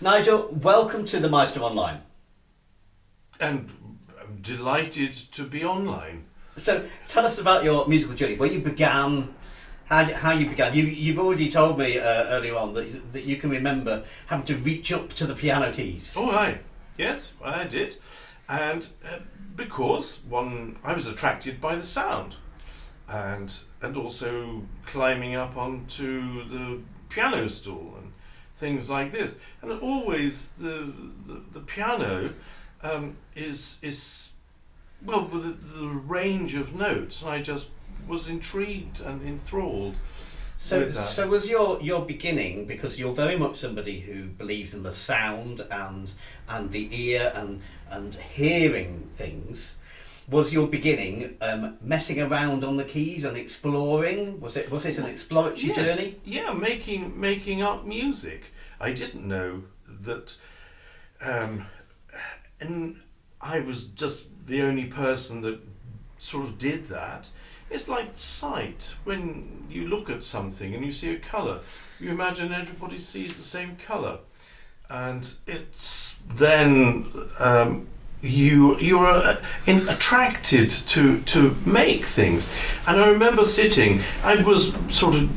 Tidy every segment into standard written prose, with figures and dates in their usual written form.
Nigel, welcome to the Meister Online. And I'm delighted to be online. So, tell us about your musical journey, where you began, how you began. You've already told me earlier on that you can remember having to reach up to the piano keys. Oh, aye. Yes, I did. And because, I was attracted by the sound and also climbing up onto the piano stool and things like this. And always the piano is well, with the range of notes, I just was intrigued and enthralled with that. So was your beginning, because you're very much somebody who believes in the sound and the ear and hearing things. Was your beginning messing around on the keys and exploring? Was it an exploratory journey? Yeah, making up music. I didn't know that, and I was just the only person that sort of did that. It's like sight. When you look at something and you see a colour, you imagine everybody sees the same colour, and it's then you're attracted to make things. And I remember sitting. I was sort of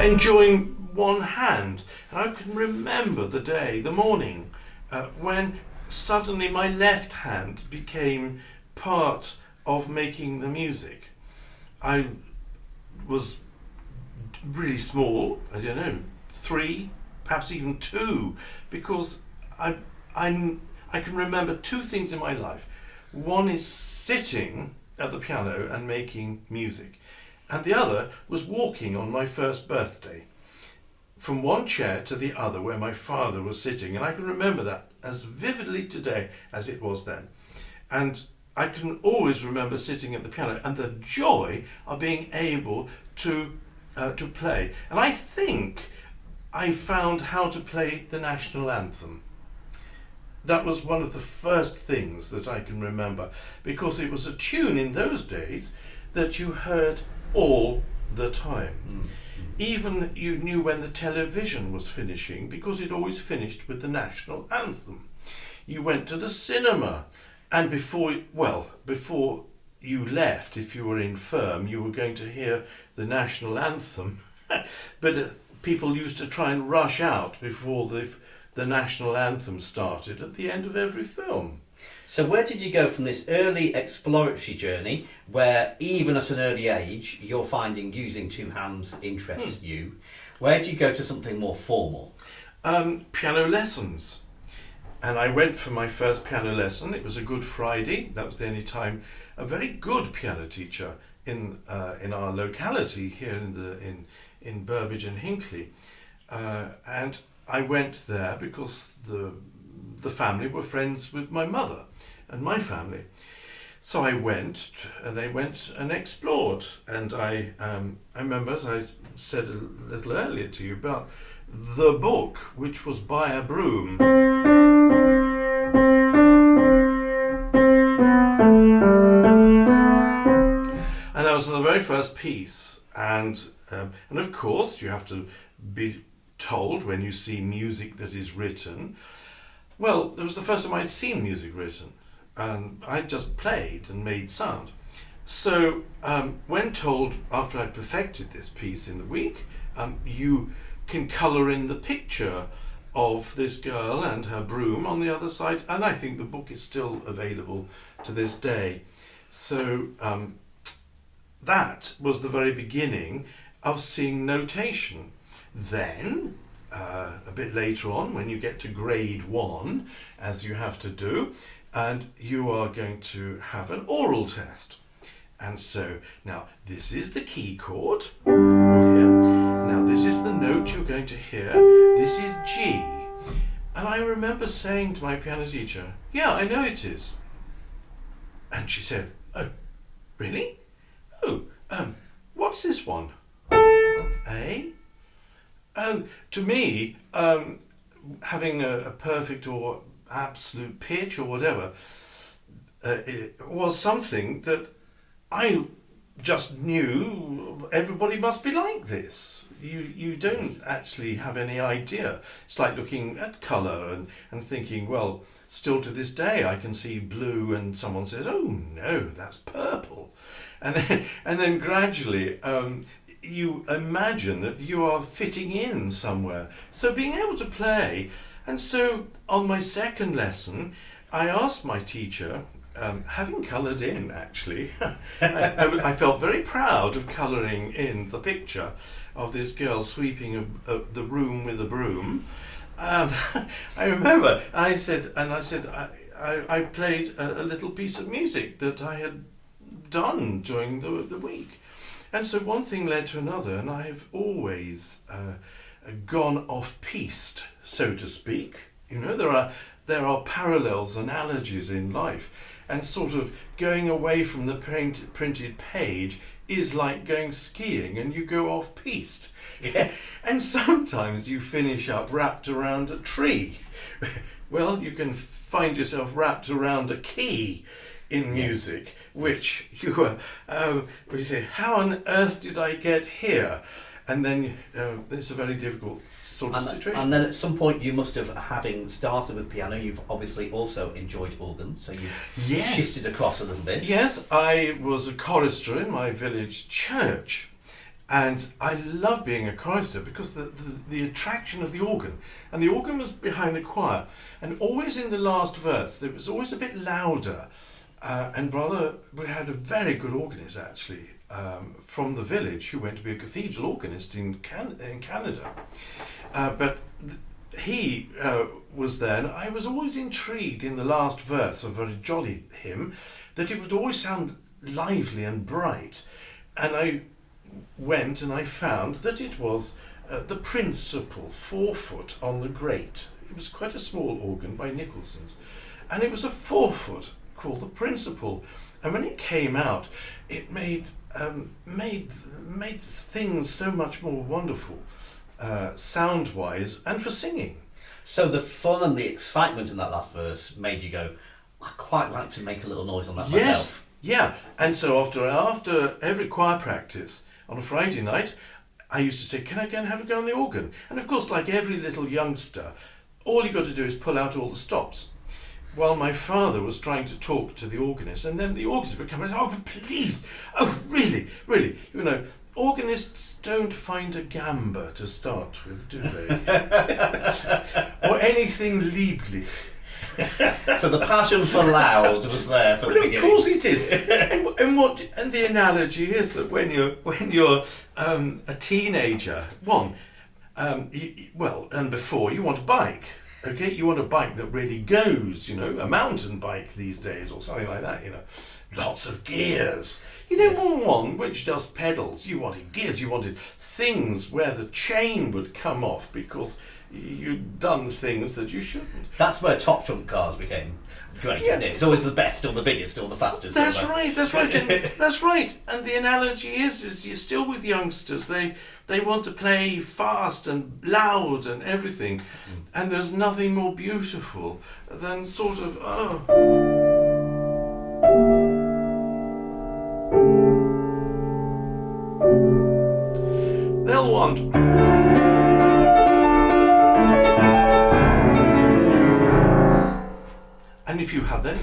enjoying one hand, and I can remember the morning when suddenly my left hand became part of making the music. I was really small, I don't know, 3, perhaps even 2, because I can remember 2 things in my life. One is sitting at the piano and making music, and the other was walking on my first birthday from one chair to the other where my father was sitting, and I can remember that as vividly today as it was then. And I can always remember sitting at the piano and the joy of being able to play. And I think I found how to play the national anthem. That was one of the first things that I can remember, because it was a tune in those days that you heard all the time. Mm. Even you knew when the television was finishing, because it always finished with the national anthem. You went to the cinema, and before you left, if you were infirm, you were going to hear the national anthem. But people used to try and rush out before the national anthem started at the end of every film. So where did you go from this early exploratory journey, where even at an early age you're finding using 2 hands interests you? Where did you go to something more formal? Piano lessons. And I went for my first piano lesson. It was a Good Friday. That was the only time a very good piano teacher in our locality here in Burbage and Hinckley. And I went there because the family were friends with my mother and my family. So I went, and they went and explored. And I remember, as I said a little earlier to you, about the book, which was By a Broom. And that was the very first piece. And of course, you have to be told when you see music that is written. Well, it was the first time I'd seen music written, and I just played and made sound. So when told, after I'd perfected this piece in the week, you can colour in the picture of this girl and her broom on the other side, and I think the book is still available to this day. So that was the very beginning of seeing notation. Then, a bit later on, when you get to grade 1, as you have to do, and you are going to have an oral test. And so, now, this is the key chord. Now, this is the note you're going to hear. This is G. And I remember saying to my piano teacher, "Yeah, I know it is." And she said, "Oh, really? Oh, what's this one? A?" And to me, having a perfect or absolute pitch or whatever, it was something that I just knew everybody must be like this. you don't actually have any idea. It's like looking at colour and thinking, well, still to this day I can see blue, and someone says, oh no, that's purple. And then gradually you imagine that you are fitting in somewhere. So being able to play, and so on my second lesson, I asked my teacher, having coloured in actually, I felt very proud of colouring in the picture of this girl sweeping the room with a broom. I remember I played a little piece of music that I had done during the week. And so one thing led to another, and I've always gone off-piste, so to speak. You know, there are parallels, analogies in life, and sort of going away from the printed page is like going skiing, and you go off-piste. Yes. And sometimes you finish up wrapped around a tree. Well, you can find yourself wrapped around a key in music, which you say, how on earth did I get here? And then it's a very difficult sort of situation. And then at some point you must have, having started with piano, you've obviously also enjoyed organ, so you've shifted across a little bit. Yes, I was a chorister in my village church, and I loved being a chorister because the attraction of the organ, and the organ was behind the choir, and always in the last verse it was always a bit louder, and we had a very good organist actually, from the village, who went to be a cathedral organist in Canada. But he was there, and I was always intrigued in the last verse, a very jolly hymn, that it would always sound lively and bright. And I went and I found that it was the principal 4-foot on the grate. It was quite a small organ by Nicholson's, and it was a 4-foot called the principal. And when it came out, it made things so much more wonderful, sound-wise and for singing. So the fun and the excitement in that last verse made you go, I quite like to make a little noise on that myself. Yeah. And so after every choir practice on a Friday night, I used to say, can I go and have a go on the organ? And of course, like every little youngster, all you got to do is pull out all the stops. While my father was trying to talk to the organist, and then the organist would come and say, oh, please, oh, really, you know, organists don't find a gamba to start with, do they? Or anything lieblich. So the passion for loud was there from the beginning. Of course it is. And the analogy is that when you're a teenager, and before you want a bike. Okay, you want a bike that really goes, you know, a mountain bike these days or something like that, you know. Lots of gears. You don't want one which just pedals. You wanted gears, you wanted things where the chain would come off because you'd done things that you shouldn't. That's where top trump cars became great, isn't it? It's always the best or the biggest or the fastest. That's right. That's right. And the analogy is you're still with youngsters. They want to play fast and loud and everything. And there's nothing more beautiful than sort of, they'll want... And if you have them,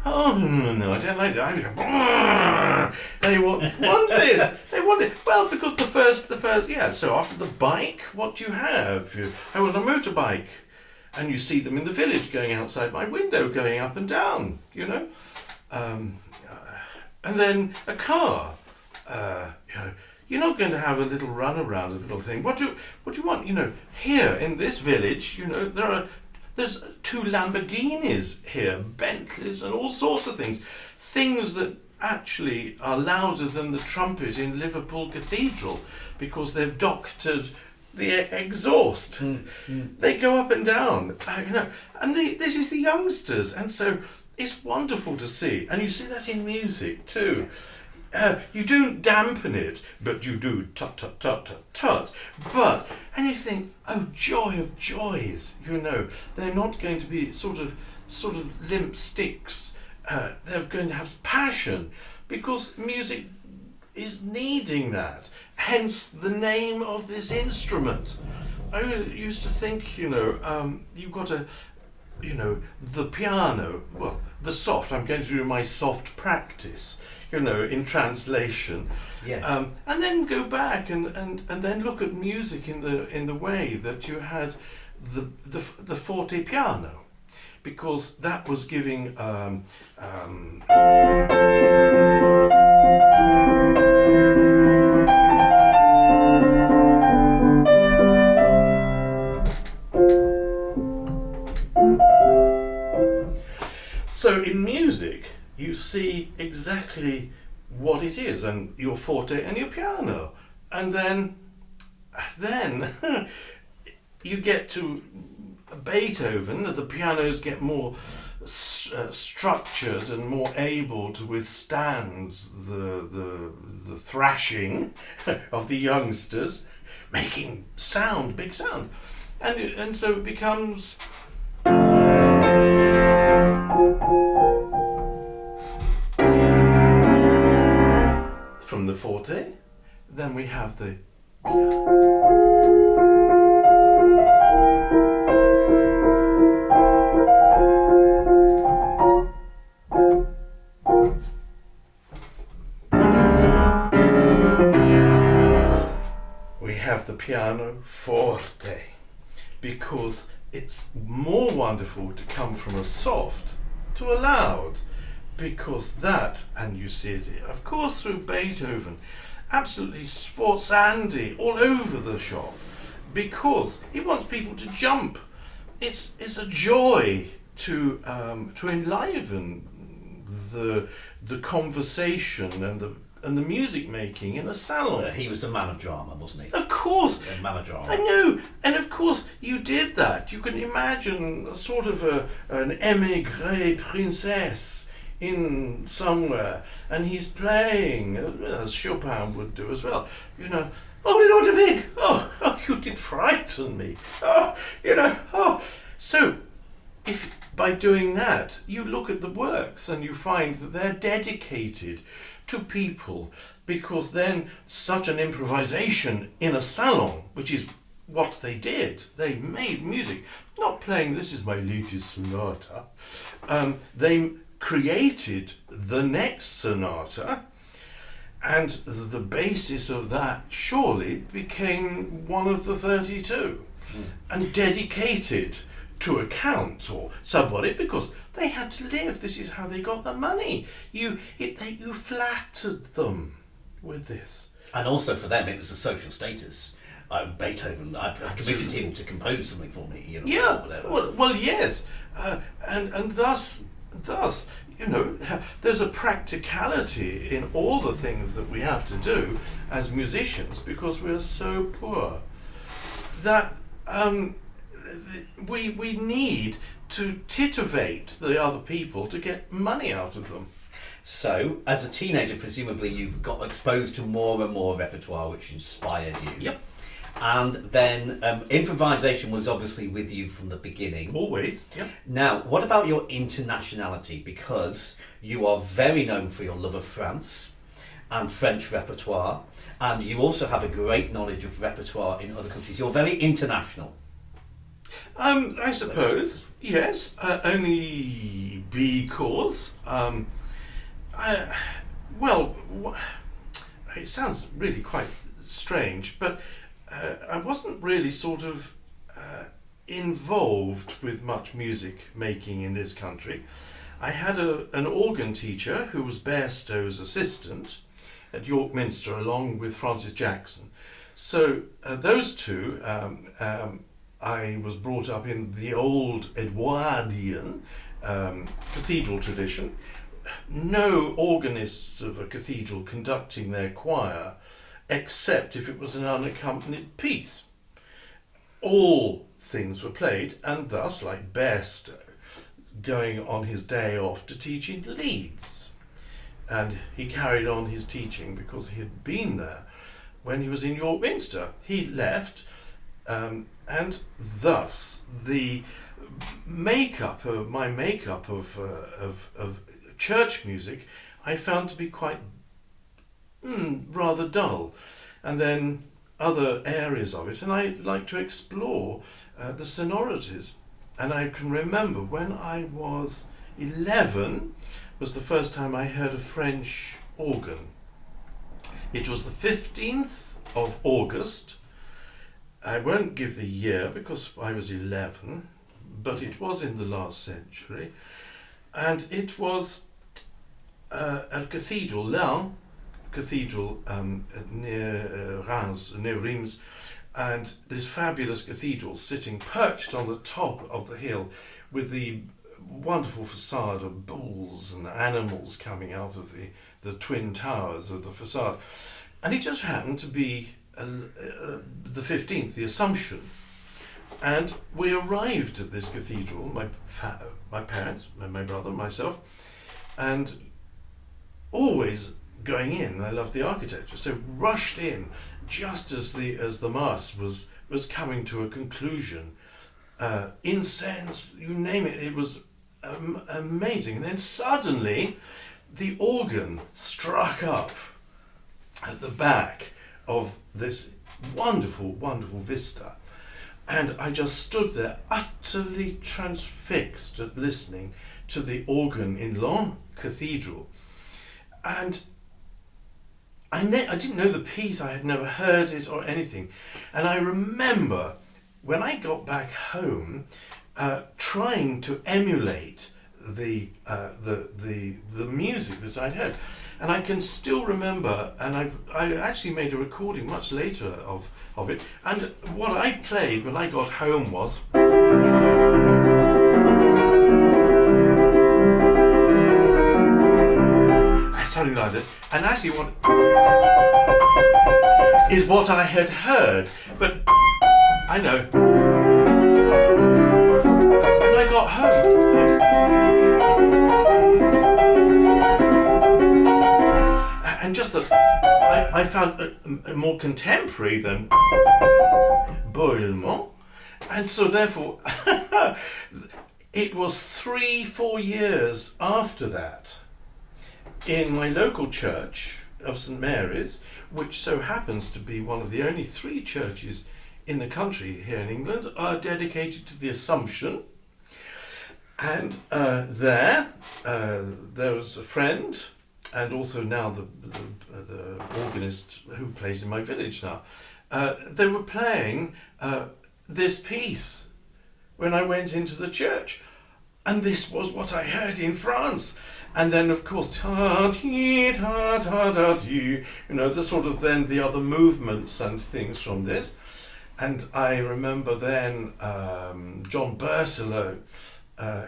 oh no, I don't like that. They want this. They want it. Well, because the first, yeah. So after the bike, what do you have? I want a motorbike, and you see them in the village going outside my window, going up and down. You know, and then a car. You know, you're not going to have a little run around, a little thing. What do you want? You know, here in this village, you know, there's 2 Lamborghinis here, Bentleys and all sorts of things that actually are louder than the trumpet in Liverpool Cathedral because they've doctored the exhaust. They go up and down, you know, and this is the youngsters, and so it's wonderful to see, and you see that in music too. You don't dampen it, but you do tut tut tut tut tut. But, and you think, oh, joy of joys, you know, they're not going to be sort of limp sticks. They're going to have passion, because music is needing that. hence the name of this instrument. I used to think, you've got the piano, well, the soft, I'm going to do my soft practice, in translation. Yeah. And then go back and then look at music in the way that you had the forte piano, because that was giving so in music you see exactly what it is, and your forte and your piano, and then you get to Beethoven. The pianos get more structured and more able to withstand the thrashing of the youngsters, making big sound, and so it becomes. From the forte, then we have the piano forte, because it's more wonderful to come from a soft to a loud, because that, and you see it, of course, through Beethoven, absolutely sforzandi all over the shop, because he wants people to jump. It's a joy to enliven the conversation and the music making in a salon. He was the man of drama, wasn't he? Of course. The man of drama. I know. And of course you did that. You can imagine a sort of an émigré princess in somewhere, and he's playing, as Chopin would do as well. Oh, Ludwig! Oh, you did frighten me. So, if by doing that, you look at the works and you find that they're dedicated to people, because then such an improvisation in a salon, which is what they did, they made music, not playing, this is my latest sonata, they created the next sonata, and the basis of that surely became one of the 32, and dedicated to a count or somebody, because they had to live. This is how they got the money. You flattered them with this. And also for them it was a social status. Beethoven, I commissioned him to compose something for me, Yeah, whatever. well yes, and thus, there's a practicality in all the things that we have to do as musicians, because we're so poor that we need to titivate the other people to get money out of them. So, as a teenager, presumably you've got exposed to more and more repertoire which inspired you. Yep. And then improvisation was obviously with you from the beginning. Always. Yep. Now, what about your internationality? Because you are very known for your love of France and French repertoire, and you also have a great knowledge of repertoire in other countries. You're very international. I suppose, yes, only because, it sounds really quite strange, but I wasn't really sort of involved with much music making in this country. I had an organ teacher who was Bairstow's assistant at York Minster, along with Francis Jackson. So those two, I was brought up in the old Edwardian cathedral tradition. No organists of a cathedral conducting their choir, except if it was an unaccompanied piece. All things were played, and thus, like Bairstow, going on his day off to teach in Leeds. And he carried on his teaching because he had been there when he was in York Minster. He left, and thus the my makeup of church music I found to be quite rather dull. and then other areas of it, and I like to explore the sonorities. And I can remember when I was 11 was the first time I heard a French organ. It was the 15th of August. I won't give the year because I was 11, but it was in the last century, and it was a cathedral, Laon Cathedral, near Reims, near Reims, and this fabulous cathedral sitting perched on the top of the hill with the wonderful facade of bulls and animals coming out of the twin towers of the facade. And it just happened to be the 15th, the Assumption. And we arrived at this cathedral, my parents, my brother, myself, and always going in. I loved the architecture, so rushed in just as the mass was coming to a conclusion. Incense, you name it, it was amazing. And then suddenly the organ struck up at the back of this wonderful, wonderful vista. And I just stood there utterly transfixed at listening to the organ in Laon Cathedral. And I didn't know the piece, I had never heard it or anything. And I remember when I got back home trying to emulate the music that I'd heard. And I can still remember, and I actually made a recording much later of it, and what I played when I got home was something like this, and actually what is what I had heard, but I know when I got home and just that I found a more contemporary than Boilement, and so therefore it was 3-4 years after that in my local church of St Mary's, which so happens to be one of the only 3 churches in the country here in England are dedicated to the Assumption. And there was a friend, and also now the organist who plays in my village now. They were playing this piece when I went into the church, and this was what I heard in France. And then, of course, ta-ti, ta-ta-ta-ti, the sort of then the other movements and things from this. And I remember then John Berthelot,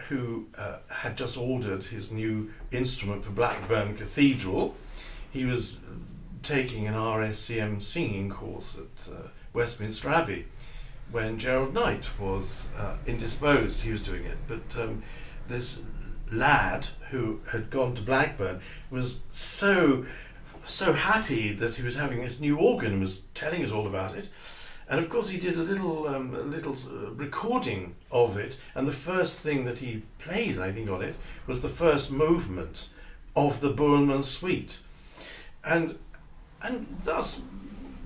who had just ordered his new instrument for Blackburn Cathedral. He was taking an RSCM singing course at Westminster Abbey when Gerald Knight was indisposed. He was doing it, but this lad who had gone to Blackburn was so happy that he was having this new organ and was telling us all about it. And of course he did a little recording of it, and the first thing that he played, I think, on it was the first movement of the Boulman Suite. And thus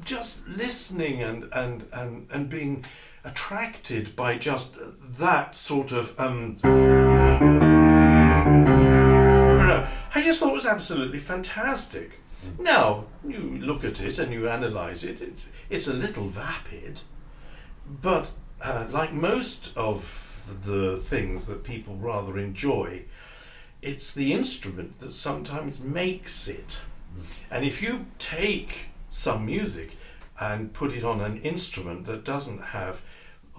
just listening and being attracted by just that sort of I just thought it was absolutely fantastic. Now, you look at it and you analyse it, it's a little vapid, but like most of the things that people rather enjoy, it's the instrument that sometimes makes it. And if you take some music and put it on an instrument that doesn't have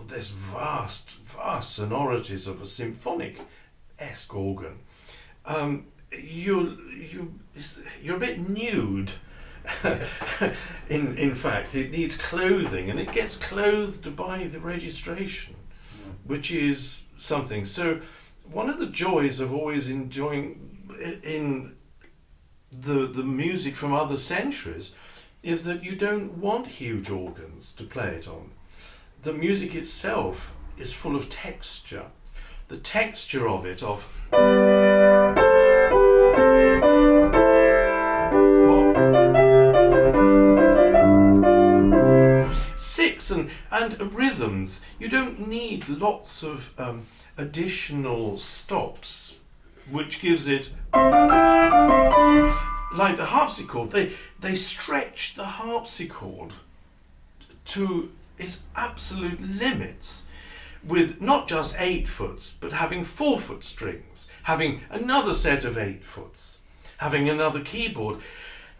this vast sonorities of a symphonic-esque organ, you're a bit nude. in fact, it needs clothing, and it gets clothed by the registration, which is something. So one of the joys of always enjoying in the music from other centuries is that you don't want huge organs to play it on. The music itself is full of texture. The texture of it, and rhythms. You don't need lots of additional stops, which gives it, like the harpsichord, they stretch the harpsichord to its absolute limits, with not just 8-foots, but having 4-foot strings, having another set of 8-foots, having another keyboard,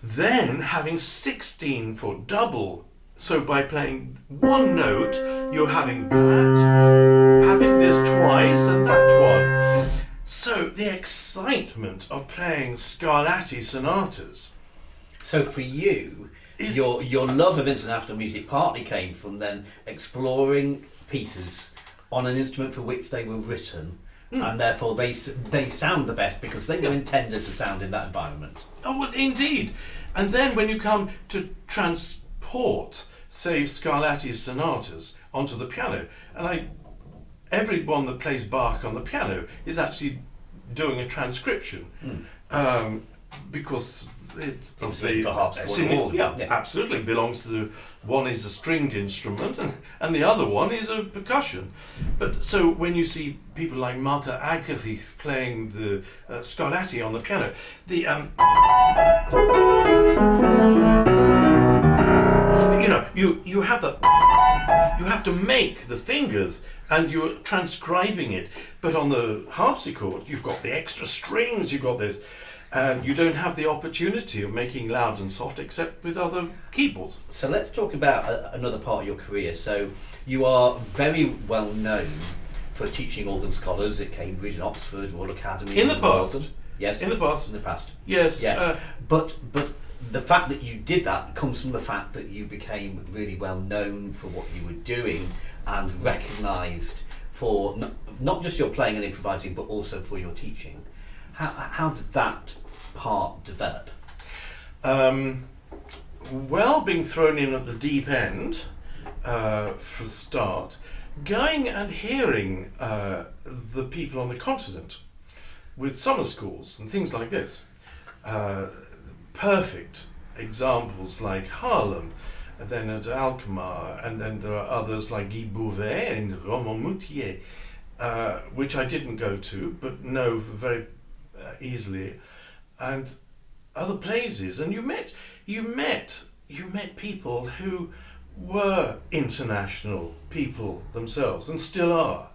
then having 16-foot double. So by playing one note, you're having that, having this twice and that one. So the excitement of playing Scarlatti sonatas. So for you, your love of international music partly came from then exploring pieces on an instrument for which they were written, and therefore they sound the best because they were intended to sound in that environment. Oh, well, indeed. And then when you come to transport, say, Scarlatti sonatas onto the piano, and everyone that plays Bach on the piano is actually doing a transcription, because it obviously, for harpsichord. yeah, absolutely belongs to one is a stringed instrument and the other one is a percussion. But so when you see people like Marta Argerich playing the Scarlatti on the piano, the you have to make the fingers and you're transcribing it. But on the harpsichord, you've got the extra strings, you've got this. And you don't have the opportunity of making loud and soft except with other keyboards. So let's talk about another part of your career. So you are very well known for teaching organ scholars at Cambridge and Oxford, Royal Academy. In the past. Yes. In the past. In the past. Yes. Yes. But the fact that you did that comes from the fact that you became really well known for what you were doing and recognised for not just your playing and improvising, but also for your teaching. How did that part develop? Well, being thrown in at the deep end for a start, going and hearing the people on the continent with summer schools and things like this. Perfect examples like Haarlem, and then at Alkmaar, and then there are others like Guy Bouvet and Romain-Moutier, which I didn't go to, but know very easily, and other places, and you met people who were international people themselves and still are.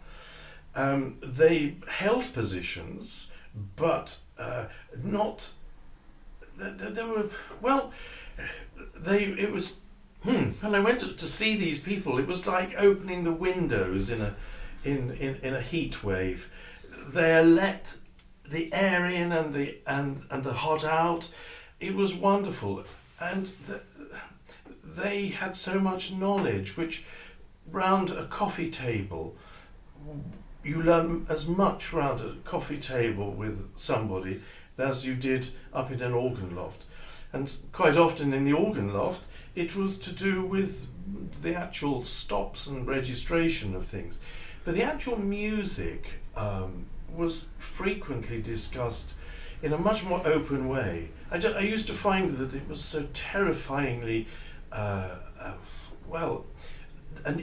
They held positions, but not. They were well. It was. When I went to see these people, it was like opening the windows in a heat wave. They let the air in and the hot out. It was wonderful, and they had so much knowledge, which round a coffee table, you learn as much round a coffee table with somebody as you did up in an organ loft. And quite often in the organ loft, it was to do with the actual stops and registration of things. But the actual music was frequently discussed in a much more open way. I used to find that it was so terrifyingly, an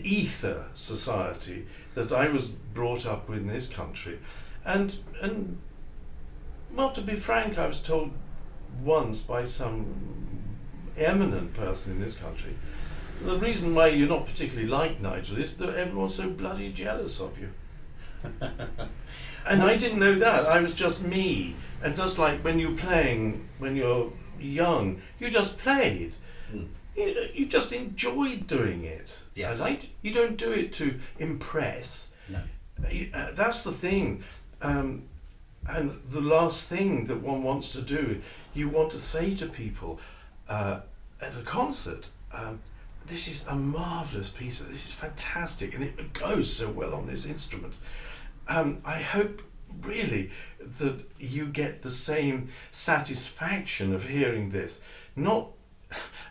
ether society that I was brought up with in this country. And well, to be frank, I was told once by some eminent person in this country, the reason why you're not particularly liked, Nigel, is that everyone's so bloody jealous of you. And I didn't know that. I was just me. And just like when you're playing, when you're young, you just played. You just enjoyed doing it. Yes. You don't do it to impress. No. That's the thing. And the last thing that one wants to do, you want to say to people at a concert, this is a marvellous piece, this is fantastic, and it goes so well on this instrument. I hope really that you get the same satisfaction of hearing this, not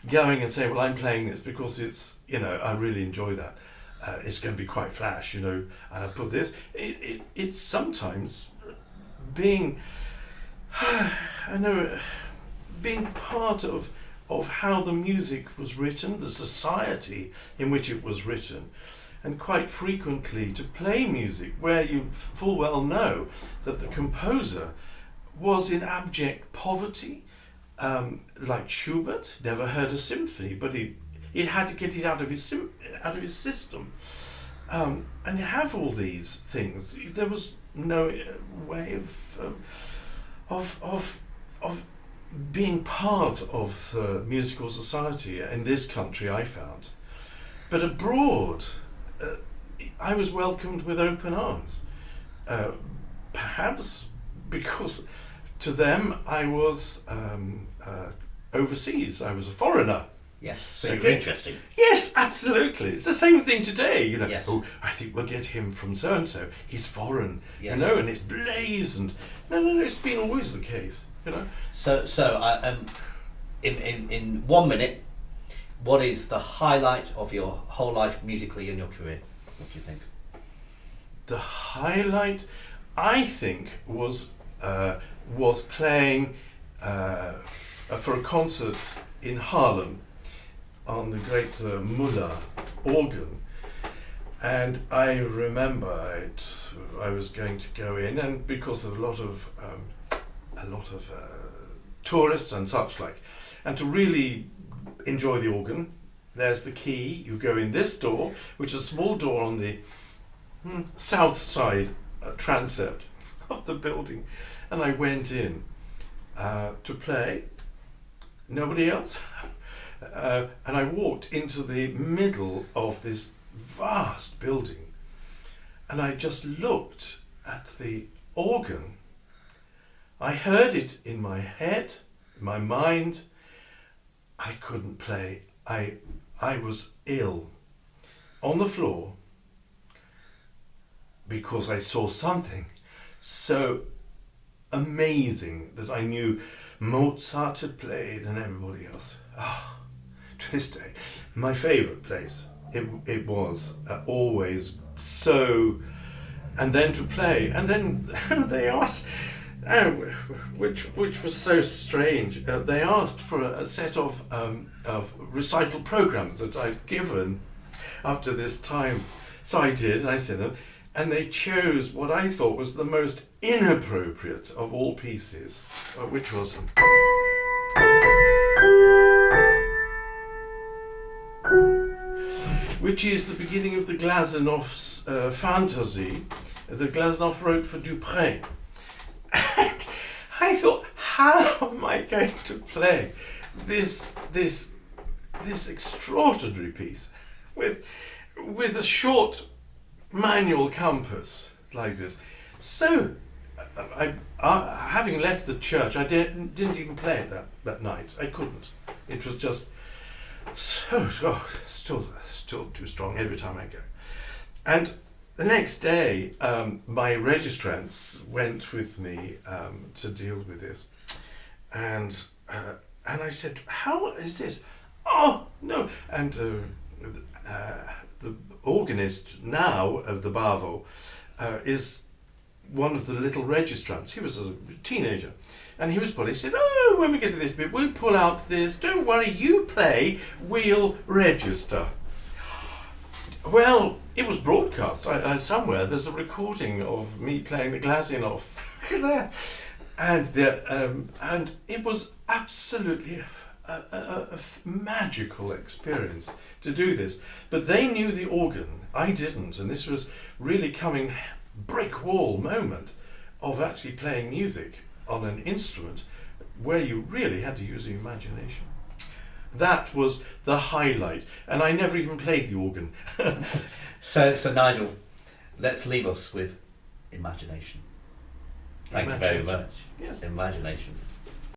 going and saying, well, I'm playing this because it's, I really enjoy that. It's going to be quite flash, and I put this. It's sometimes being, being part of of how the music was written, the society in which it was written, and quite frequently to play music where you full well know that the composer was in abject poverty, like Schubert, never heard a symphony, but he had to get it out of his system. And you have all these things. There was no way of being part of the musical society in this country, I found. But abroad, I was welcomed with open arms. Perhaps because to them I was overseas. I was a foreigner. Yes, so you're interesting. Yes, absolutely. It's the same thing today, you know. Yes. Oh, I think we'll get him from so-and-so. He's foreign, Yes. you know, and it's blazoned. No, it's been always the case, you know. So in 1 minute, what is the highlight of your whole life musically in your career? What do you think? The highlight, I think, was playing for a concert in Haarlem on the great Müller organ, and I remember I was going to go in, and because of a lot of tourists and such like, and to really enjoy the organ, there's the key. You go in this door, which is a small door on the south side transept of the building, and I went in to play. Nobody else. And I walked into the middle of this vast building, and I just looked at the organ. I heard it in my head, in my mind. I couldn't play. I was ill on the floor because I saw something so amazing that I knew Mozart had played and everybody else. Oh, to this day, my favourite place. It was always so, and then to play, and then they asked, which was so strange. They asked for a set of recital programs that I'd given up to this time, so I did. And I said them, and they chose what I thought was the most inappropriate of all pieces, which was. Which is the beginning of the Glasenov's fantasy that Glasenov wrote for Dupré. And I thought, how am I going to play this extraordinary piece with a short manual compass like this? So, having left the church, I didn't even play it that night. I couldn't. It was just still too strong every time I go. And the next day, my registrants went with me to deal with this, and I said, "How is this?" "Oh no!" And the organist now of the Bavo is one of the little registrants. He was a teenager, and he said, "Oh, when we get to this bit, we'll pull out this. Don't worry, you play. We'll register." Well, it was broadcast. Somewhere there's a recording of me playing the Glasenov there, and it was absolutely a magical experience to do this. But they knew the organ, I didn't, and this was really coming brick wall moment of actually playing music on an instrument where you really had to use your imagination. That was the highlight, and I never even played the organ. So Nigel, let's leave us with imagination. Thank you very much. Yes. Imagination.